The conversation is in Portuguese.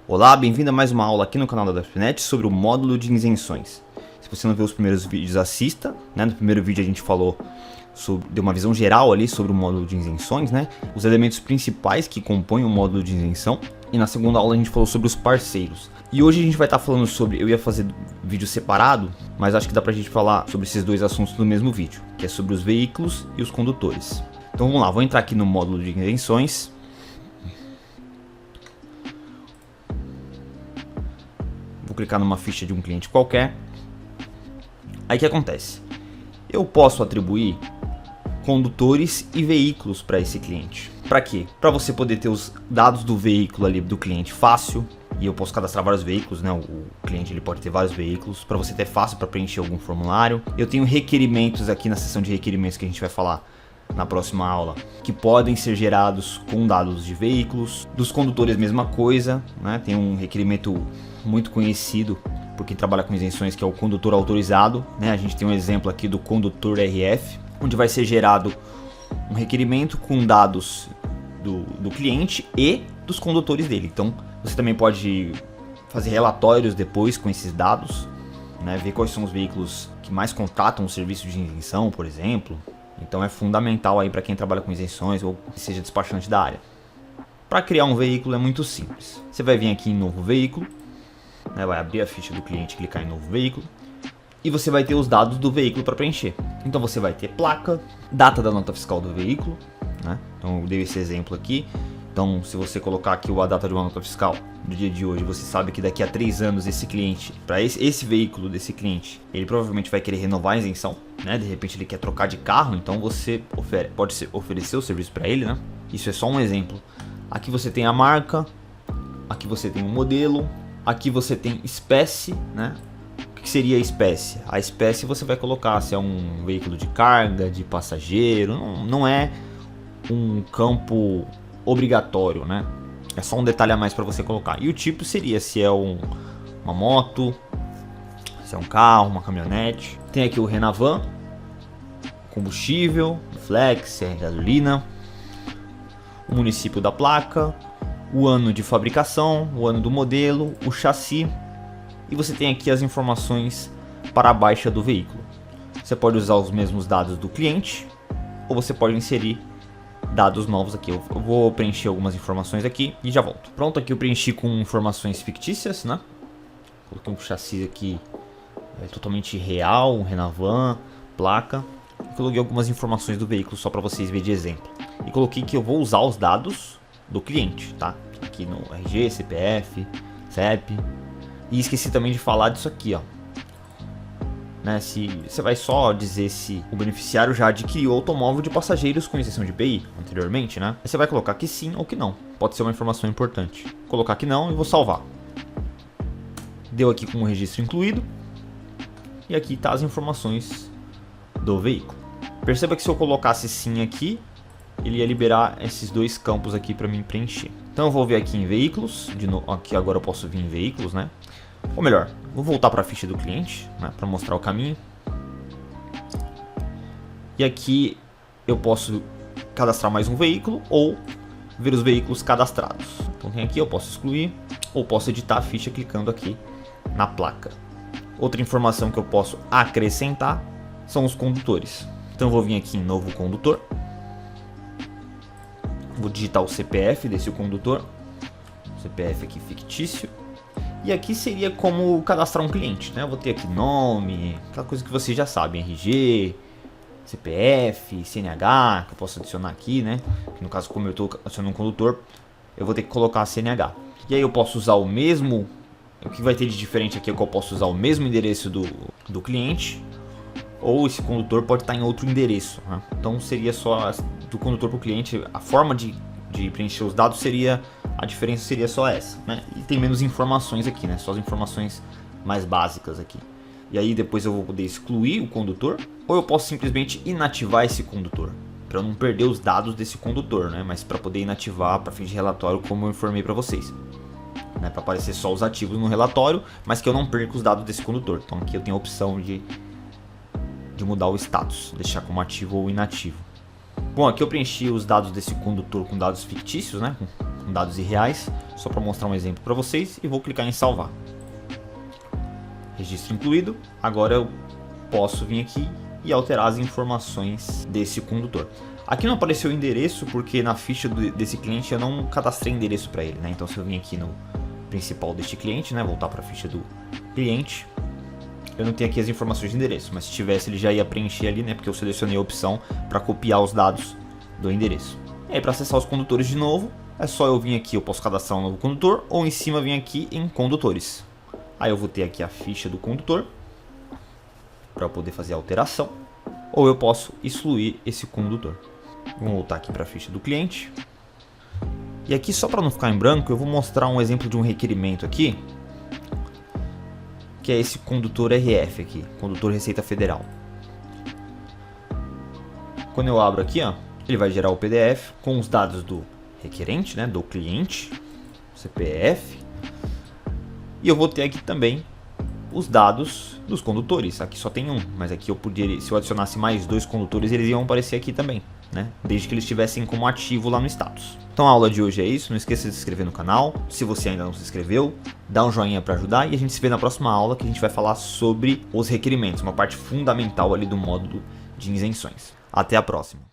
Olá, bem-vindo a mais uma aula aqui no canal da DevNet sobre o módulo de isenções. Se você não viu os primeiros vídeos, assista, né? No primeiro vídeo a gente falou deu uma visão geral ali sobre o módulo de isenções, né? Os elementos principais que compõem o módulo de isenção. E na segunda aula a gente falou sobre os parceiros. E hoje a gente vai estar falando sobre, eu ia fazer vídeo separado, mas acho que dá pra gente falar sobre esses dois assuntos no mesmo vídeo, que é sobre os veículos e os condutores. Então vamos lá, vou entrar aqui no módulo de isenções. Vou clicar numa ficha de um cliente qualquer. Aí o que acontece? Eu posso atribuir condutores e veículos para esse cliente. Para quê? Para você poder ter os dados do veículo ali do cliente fácil. E eu posso cadastrar vários veículos, né? O cliente ele pode ter vários veículos. Para você ter fácil para preencher algum formulário. Eu tenho requerimentos aqui na seção de requerimentos que a gente vai falar na próxima aula, que podem ser gerados com dados de veículos. Dos condutores, mesma coisa, né? Tem um requerimento muito conhecido por quem trabalha com isenções, que é o condutor autorizado, né? A gente tem um exemplo aqui do condutor RF, onde vai ser gerado um requerimento com dados do cliente e dos condutores dele. Então você também pode fazer relatórios depois com esses dados, né? Ver quais são os veículos que mais contratam o serviço de isenção, por exemplo. Então é fundamental aí para quem trabalha com isenções ou seja despachante da área. Para criar um veículo é muito simples. Você vai vir aqui em novo veículo, né, vai abrir a ficha do cliente, clicar em novo veículo e você vai ter os dados do veículo para preencher. Então você vai ter placa, data da nota fiscal do veículo, né? Então eu dei esse exemplo aqui. Então se você colocar aqui a data de uma nota fiscal do dia de hoje, você sabe que daqui a 3 anos esse cliente, para esse veículo desse cliente, ele provavelmente vai querer renovar a isenção, né? De repente ele quer trocar de carro, então você pode oferecer o serviço para ele, né? Isso é só um exemplo. Aqui você tem a marca, aqui você tem o modelo, aqui você tem espécie, né? O que seria a espécie? A espécie você vai colocar se é um veículo de carga, de passageiro, não é um campo obrigatório, né? É só um detalhe a mais para você colocar. E o tipo seria se é uma moto, se é um carro, uma caminhonete. Tem aqui o Renavan, combustível, flex, se é gasolina, o município da placa, o ano de fabricação, o ano do modelo, o chassi. E você tem aqui as informações para a baixa do veículo. Você pode usar os mesmos dados do cliente ou você pode inserir dados novos aqui. Eu vou preencher algumas informações aqui e já volto. Pronto, aqui eu preenchi com informações fictícias, né? Coloquei um chassi aqui totalmente real, um Renavan, placa. E coloquei algumas informações do veículo só para vocês verem de exemplo. E coloquei que eu vou usar os dados do cliente, tá? Aqui no RG, CPF, CEP. E esqueci também de falar disso aqui, ó. Né, se você vai só dizer se o beneficiário já adquiriu automóvel de passageiros com isenção de IPI anteriormente, né? Aí você vai colocar que sim ou que não. Pode ser uma informação importante. Vou colocar que não e vou salvar. Deu aqui com o registro incluído. E aqui tá as informações do veículo. Perceba que se eu colocasse sim aqui, ele ia liberar esses dois campos aqui para mim preencher. Então eu vou ver aqui em veículos, de novo, aqui agora eu posso vir em veículos, né? Ou melhor, vou voltar para a ficha do cliente, né, para mostrar o caminho. E aqui eu posso cadastrar mais um veículo ou ver os veículos cadastrados. Então tem aqui, eu posso excluir ou posso editar a ficha clicando aqui na placa. Outra informação que eu posso acrescentar são os condutores. Então eu vou vir aqui em novo condutor. Vou digitar o CPF desse condutor. CPF aqui fictício. E aqui seria como cadastrar um cliente, né? Eu vou ter aqui nome, aquela coisa que vocês já sabem, RG, CPF, CNH, que eu posso adicionar aqui, né? No caso, como eu estou adicionando um condutor, eu vou ter que colocar a CNH. E aí eu posso usar o mesmo, o que vai ter de diferente aqui é que eu posso usar o mesmo endereço do cliente, ou esse condutor pode estar em outro endereço, né? Então seria só do condutor para o cliente, a forma de preencher os dados seria, a diferença seria só essa, né? E tem menos informações aqui, né? Só as informações mais básicas aqui. E aí depois eu vou poder excluir o condutor, ou eu posso simplesmente inativar esse condutor, para eu não perder os dados desse condutor, né? Mas para poder inativar para fim de relatório, como eu informei para vocês, né? Para aparecer só os ativos no relatório, mas que eu não perca os dados desse condutor. Então aqui eu tenho a opção de mudar o status, deixar como ativo ou inativo. Bom, aqui eu preenchi os dados desse condutor com dados fictícios, né? Com dados irreais. só para mostrar um exemplo para vocês, e vou clicar em salvar. Registro incluído. Agora eu posso vir aqui e alterar as informações desse condutor. Aqui não apareceu o endereço porque na ficha desse cliente eu não cadastrei endereço para ele, né? Então se eu vir aqui no principal deste cliente, né, voltar para a ficha do cliente, eu não tenho aqui as informações de endereço, mas se tivesse ele já ia preencher ali, né, porque eu selecionei a opção para copiar os dados do endereço. E aí para acessar os condutores de novo, é só eu vir aqui, eu posso cadastrar um novo condutor, ou em cima vir aqui em condutores. Aí eu vou ter aqui a ficha do condutor para poder fazer a alteração, ou eu posso excluir esse condutor. Vamos voltar aqui para a ficha do cliente. E aqui, só para não ficar em branco, eu vou mostrar um exemplo de um requerimento aqui, que é esse condutor RF aqui, condutor Receita Federal. Quando eu abro aqui, ó, ele vai gerar o PDF com os dados do requerente, né, do cliente, CPF, e eu vou ter aqui também os dados dos condutores. Aqui só tem um, mas aqui eu poderia, se eu adicionasse mais 2 condutores, eles iam aparecer aqui também, né? Desde que eles estivessem como ativo lá no status. Então a aula de hoje é isso. Não esqueça de se inscrever no canal. Se você ainda não se inscreveu, dá um joinha para ajudar, e a gente se vê na próxima aula, que a gente vai falar sobre os requerimentos, uma parte fundamental ali do módulo de isenções. Até a próxima.